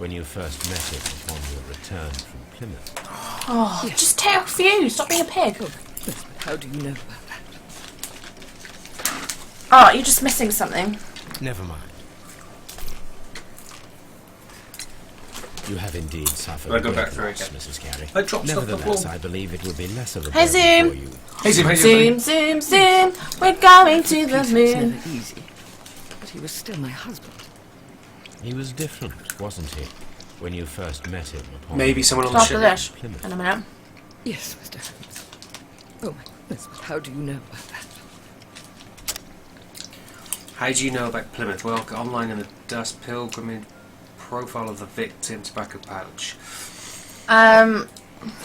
when you first met him upon your return from Plymouth. Oh, yes. Just take off you. Stop being a pig. Oh, yes, but how do you know about that? Oh, you're just missing something. Never mind. You have indeed suffered I'll go great back through loss, again. Mrs. Carey. I dropped stuff on the Nevertheless, floor. I believe it would be less of a Hey, burden Zoom. for you. Hey, Zoom, hey, Zoom, zoom, zoom. We're going to the Peace was moon. never easy, but he was still my husband. He was different, wasn't he, when you first met him upon Maybe your someone on the After ship. this, Plymouth. in a minute. Yes, Mr. Holmes. Oh my goodness, but how do you know about that? How do you know about Plymouth? Well, online in the Dust Pilgrimage profile of the victim tobacco pouch.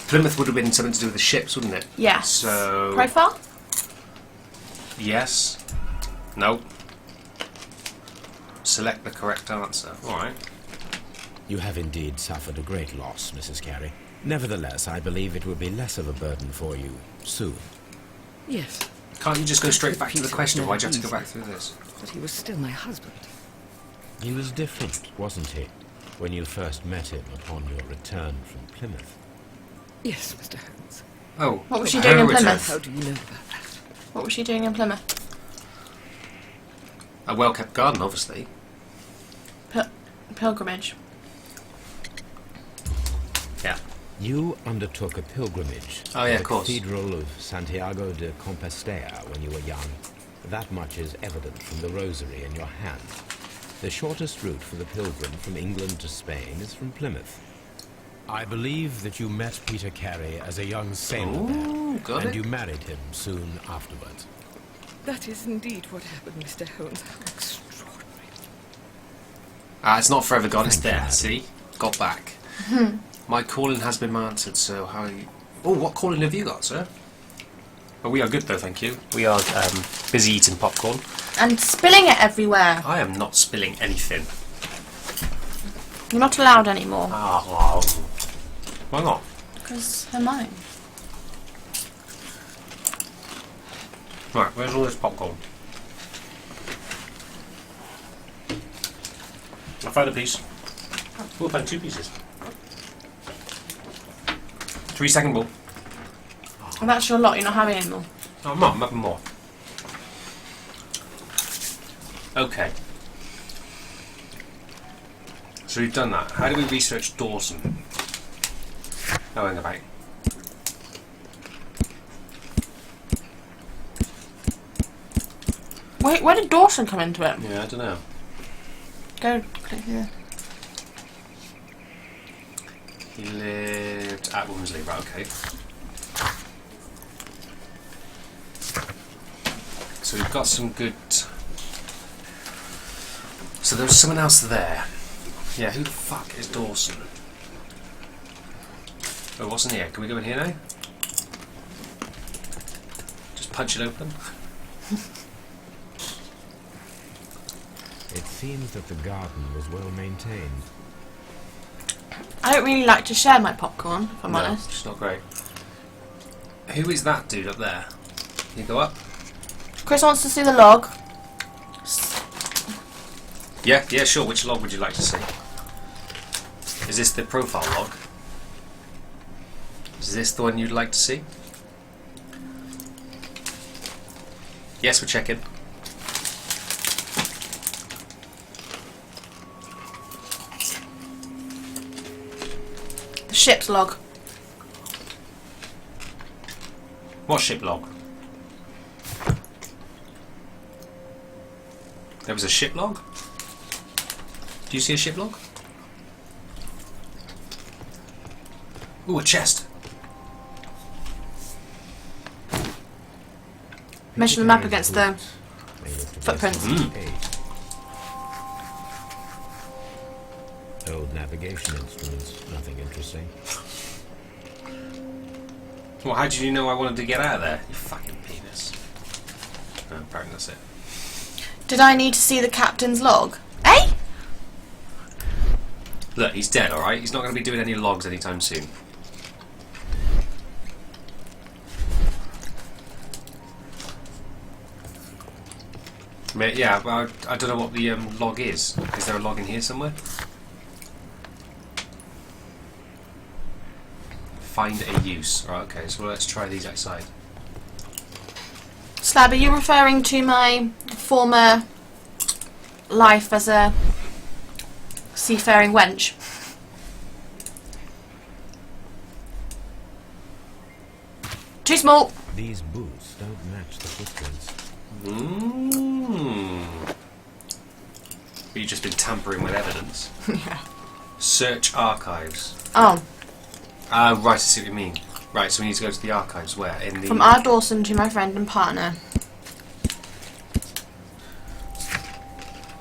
Plymouth would have been something to do with the ships, wouldn't it? Yes. So Profile? yes. No. Select the correct answer. Alright. You have indeed suffered a great loss, Mrs. Carey. Nevertheless, I believe it will be less of a burden for you soon. Yes, Can't you just go straight back to the Peace question? was Why'd you have to never go back easy, through this? but he was still my husband. He was different, wasn't he, when you first met him upon your return from Plymouth? Yes, Mr. Holmes. Oh. What was she her doing in return. Plymouth? How do you know about that? What was she doing in Plymouth? A well-kept garden, obviously. Pilgrimage. Yeah. You undertook a pilgrimage Oh, yeah, to of the course. Cathedral of Santiago de Compostela when you were young. That much is evident from the rosary in your hand. The shortest route for the pilgrim from England to Spain is from Plymouth. I believe that you met Peter Carey as a young sailor Ooh, there, got and it. you married him soon afterwards. That is indeed what happened, Mr. Holmes. How extraordinary. It's not forever gone, it's Thank you, there. madam. See? Got back. My calling has been answered, so how are you... Oh, what calling have you got, sir? Oh, we are good, though, thank you. We are busy eating popcorn. And spilling it everywhere. I am not spilling anything. You're not allowed anymore. Oh, why not? Because they're mine. Right, where's all this popcorn? I found a piece. Oh, I found 2 pieces. 3-second ball. And that's your lot. You're not having any more. Oh, I'm having more. Okay. So we've done that. How do we research Dawson? Oh, in the back. Wait, where did Dawson come into it? Yeah, I don't know. Go click here. He lived at Womensley, right, okay. So we've got some good... So there was someone else there. Yeah, who the fuck is Dawson? Oh, what's in here? Can we go in here now? Just punch it open? It seems that the garden was well maintained. I don't really like to share my popcorn, if I'm honest. It's not great. Who is that dude up there? Can you go up? Chris wants to see the log. Yeah, sure. Which log would you like to see? Is this the profile log? Is this the one you'd like to see? Yes, we're checking. The ship's log. What ship log? There was a ship log? Do you see a ship log? Ooh, a chest. Measure the map against the footprints. Old navigation instruments, nothing interesting. Well, how did you know I wanted to get out of there? You fucking penis. No, apparently that's it. Did I need to see the captain's log? Eh? Look, he's dead, alright? He's not going to be doing any logs anytime soon. Yeah, well, I don't know what the log is. Is there a log in here somewhere? Find a use. Right, okay, so let's try these outside. Slab, are you referring to my former life as a seafaring wench? Too small. These boots don't match the footprints. You've just been tampering with evidence. Yeah. Search archives. Oh, Right, I see what you mean. Right, so we need to go to the archives. Where? In the... from R. Dawson to my friend and partner.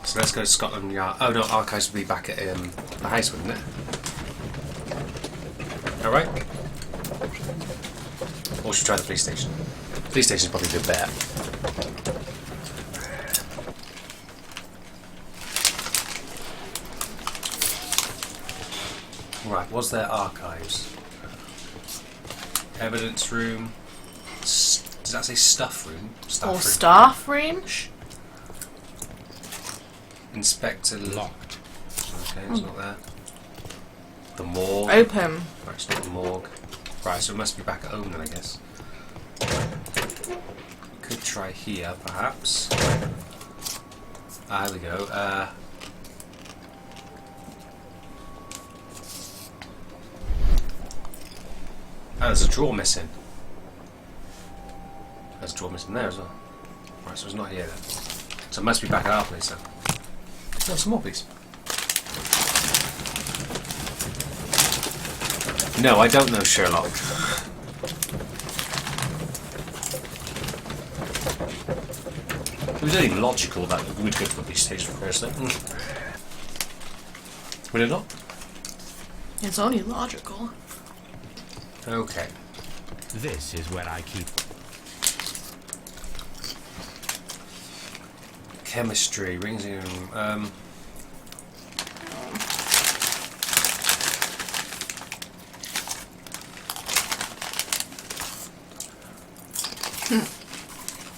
So let's go to Scotland Yard. Oh no, archives would be back at the house, wouldn't it? Alright. Or should we try the police station? Police station's probably a good bet. Right, was there archives? Evidence room. Does that say stuff room? Staff Or room. staff room? Inspector Locked. Okay, it's not there. The morgue. Open. Right, it's not the morgue. Right, so it must be back at home then, I guess. Could try here, perhaps. There we go. Oh, there's a drawer missing. There's a drawer missing there as well. Right, so it's not here then. So it must be back at our place then. No, some more, please. No, I don't know Sherlock. It was only logical that we would go to the police station first then. Would it not? It's only logical. Okay. This is where I keep them. Chemistry, rings in.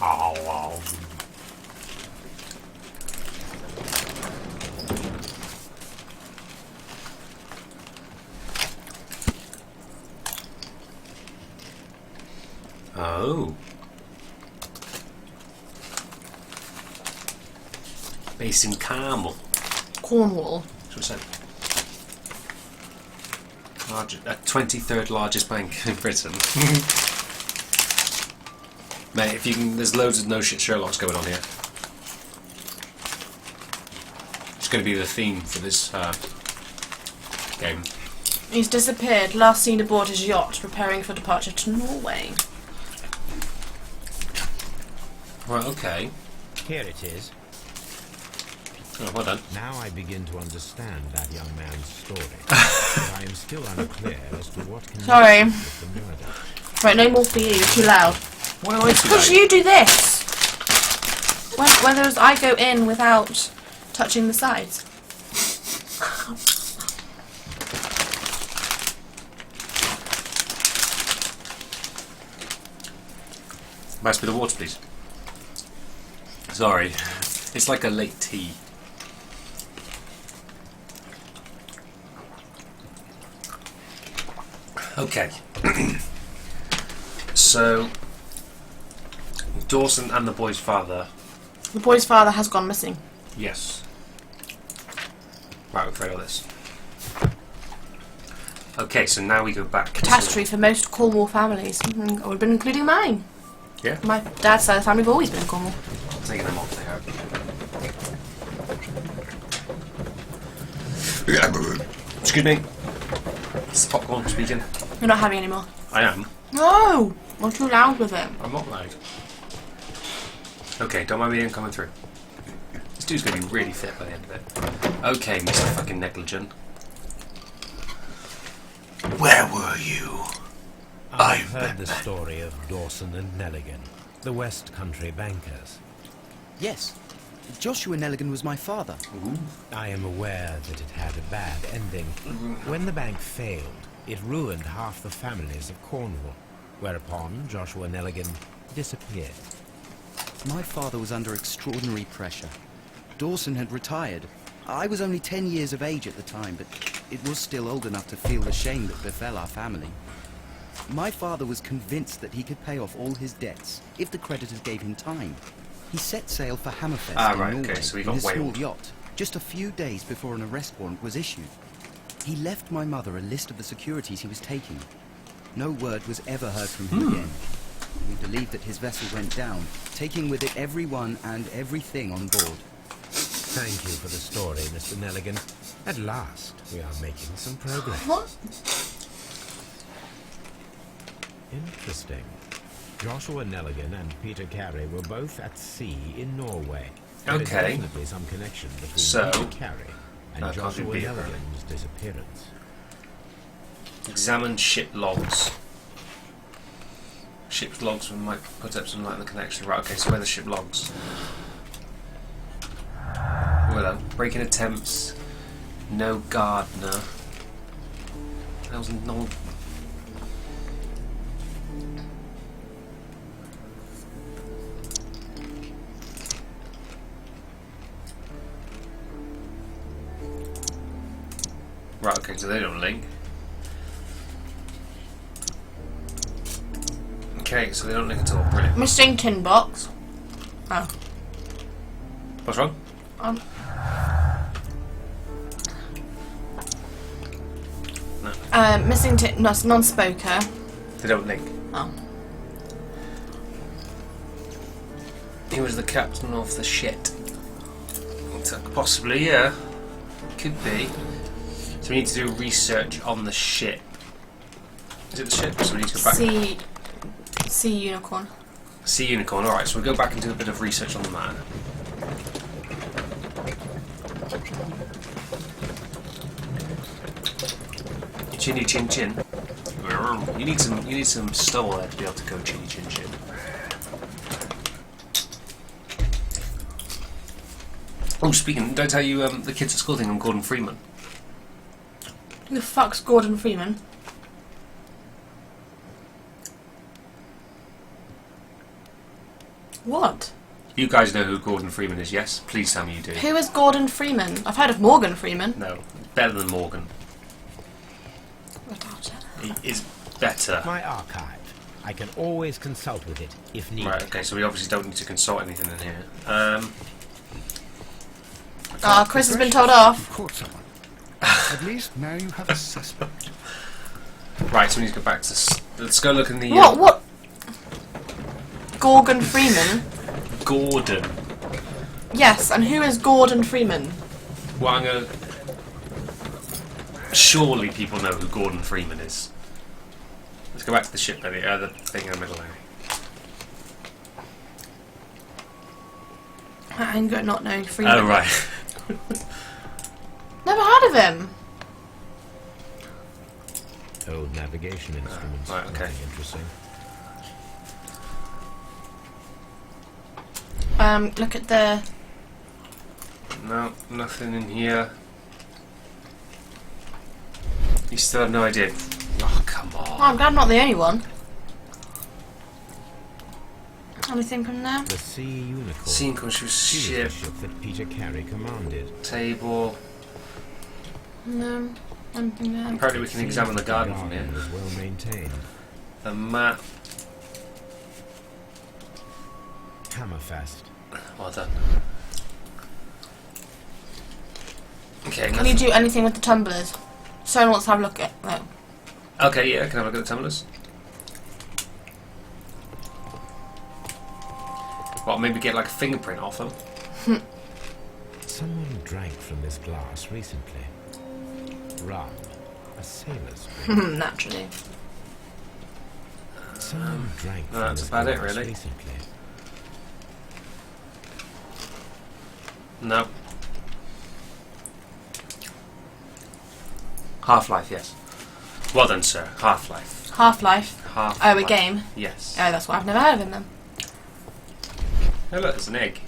Oh, wow. Oh. Based in Carmel. Cornwall. That's what it said. 23rd largest bank in Britain. Mate, if you can, there's loads of no shit Sherlock's going on here. It's going to be the theme for this game. He's disappeared. Last seen aboard his yacht, preparing for departure to Norway. Right, okay. Here it is. Oh, well done. Now I begin to understand that young man's story. But I am still unclear as to what can Sorry. with the murder. Right, no more for you. You're too loud. Why do I do Because that? you do this. Whereas I go in without touching the sides. Must be the water, please. Sorry. It's like a late tea. Okay. So, Dawson and the boy's father. The boy's father has gone missing. Yes. Right, we've read all this. Okay, so now we go back. Catastrophe for most Cornwall families. I would have been including mine. Yeah? My dad's side of the family have always been in Cornwall. Taking them off there. Excuse me. It's popcorn speaking. You're not having any more. I am. No! You're too loud with it. I'm not loud. Okay, don't mind me coming through. This dude's going to be really fit by the end of it. Okay, Mr. fucking negligent. Where were you? I've heard the story of Dawson and Nelligan, the West Country bankers. Yes. Joshua Nelligan was my father. I am aware that it had a bad ending. When the bank failed, it ruined half the families of Cornwall, whereupon Joshua Nelligan disappeared. My father was under extraordinary pressure. Dawson had retired. I was only 10 years of age at the time, but it was still old enough to feel the shame that befell our family. My father was convinced that he could pay off all his debts if the creditors gave him time. He set sail for Hammerfest in Right, Norway okay, so he in got his small whaled. yacht, just a few days before an arrest warrant was issued. He left my mother a list of the securities he was taking. No word was ever heard from him again. We believe that his vessel went down, taking with it everyone and everything on board. Thank you for the story, Mr. Nelligan. At last, we are making some progress. What? Interesting. Joshua Nelligan and Peter Carey were both at sea in Norway. There is Okay. definitely some connection between So, Peter Carey and can't Joshua be it, Nelligan's disappearance. Examine ship logs. Ship logs, we might put up some like the connection. Right, okay, so where are the ship logs? Well, breaking attempts. No gardener. That was no. Right, okay, so they don't link. Okay, so they don't link at all. Brilliant. Missing tin box. Oh. What's wrong? Missing tin. No, it's non-spoker. They don't link. Oh. He was the captain of the shit. Possibly, yeah. Could be. So we need to do research on the ship. Is it the ship? So we need to go back. Sea unicorn. Sea unicorn. Alright, so we'll go back and do a bit of research on the man. Chinny chin chin. You need some stubble there to be able to go chinny chin chin. Oh, speaking, did I tell you the kids at school think I'm Gordon Freeman? Who the fuck's Gordon Freeman? What? You guys know who Gordon Freeman is, yes? Please tell me you do. Who is Gordon Freeman? I've heard of Morgan Freeman. No, better than Morgan. I doubt it. He is better. My archive. I can always consult with it if needed. Right, okay, so we obviously don't need to consult anything in here. Chris has been told off. You caught someone. At least now you have a suspect. Right, so we need to go back to... let's go look in the... What? Gordon Freeman? Gordon. Yes, and who is Gordon Freeman? Well, I'm going to... Surely people know who Gordon Freeman is. Let's go back to the ship, the thing in the middle there. I'm good at not knowing Freeman. Oh, right. Never heard of him. Old navigation instruments. right, okay. Nothing interesting. Look at the... No, nothing in here. You still have no idea. Oh, come on. Oh, I'm glad I'm not the only one. Anything from there? The Sea Unicorn. Sea Unicorn, she was She ship. was the ship that Peter Carey commanded. Table. No. Anything there? Apparently we can examine the garden from here. was well maintained. The map. Hammerfest. Well done. Okay, Can you do anything with the tumblers? Someone wants to have a look at it. okay, yeah, can I have a look at the tumblers? Well, maybe get like a fingerprint off them. Someone drank from this glass recently. Rum. A sailor's drink. Naturally. Someone drank from that's this about it, glass really. recently. No. Half-Life, yes. Well done, sir. Half-Life. Half-Life. Half-Life. Oh, a game. Yes. Oh, that's why I've never heard of him then. Oh, look, there's an egg.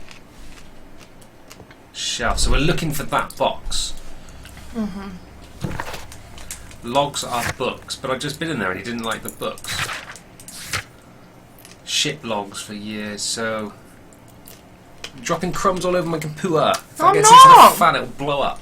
Shelf. So we're looking for that box. Logs are books, but I've just been in there and he didn't like the books. Ship logs for years, so... dropping crumbs all over my computer. If I Oh, get into the no! fan, it'll blow up.